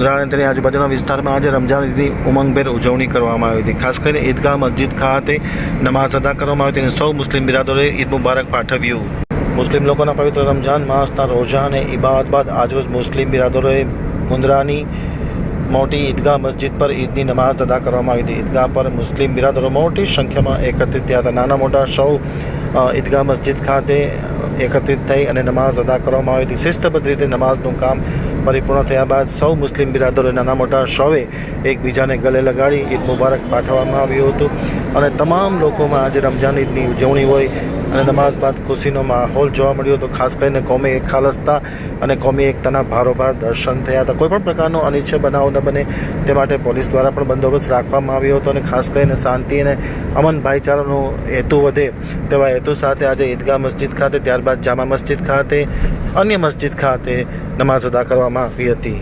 મુન્દ્રા અને તેની આજુબાજુના વિસ્તારમાં આજે રમઝાન ઈદની ઉમંગભેર ઉજવણી કરવામાં આવી હતી. ખાસ કરીને ઈદગાહ મસ્જિદ ખાતે નમાઝ અદા કરવામાં આવી હતી અને સૌ મુસ્લિમ બિરાદરોએ ઈદ મુબારક પાઠવ્યું. મુસ્લિમ લોકોના પવિત્ર રમઝાન માસના રોજા અને ઇબાદત બાદ આજરોજ મુસ્લિમ બિરાદરોએ મુન્દ્રાની મોટી ઈદગાહ મસ્જિદ પર ઈદની નમાઝ અદા કરવામાં આવી હતી. ઈદગાહ પર મુસ્લિમ બિરાદરો મોટી સંખ્યામાં એકત્રિત થયા હતા. નાના મોટા સૌ ઈદગાહ મસ્જિદ ખાતે એકત્રિત થઈ અને નમાઝ અદા કરવામાં આવી હતી. શિસ્તબદ્ધ રીતે નમાઝનું કામ પરિપૂર્ણ થયા બાદ સૌ મુસ્લિમ બિરાદરોએ નાના મોટા સૌએ એકબીજાને ગલે લગાડી ઈદ મુબારક પાઠવવામાં આવ્યું હતું. અને તમામ લોકોમાં આજે રમઝાન ઈદની ઉજવણી હોય અને નમાઝ બાદ ખુશીનો માહોલ જોવા મળ્યો હતો. ખાસ કરીને કોમી એક ખાલસતા અને કોમી એકતાના ભારોભાર દર્શન થયા હતા. કોઈપણ પ્રકારનો અનિચ્છનીય બનાવ ન બને તે માટે પોલીસ દ્વારા પણ બંદોબસ્ત રાખવામાં આવ્યો હતો અને ખાસ કરીને શાંતિ અને અમન ભાઈચારાનો હેતુ વધે તેવા હેતુ સાથે આજે ઈદગાહ મસ્જિદ ખાતે ત્યારબાદ જામા મસ્જિદ ખાતે અન્ય મસ્જિદ ખાતે નમાઝ અદા કરવામાં આવી હતી.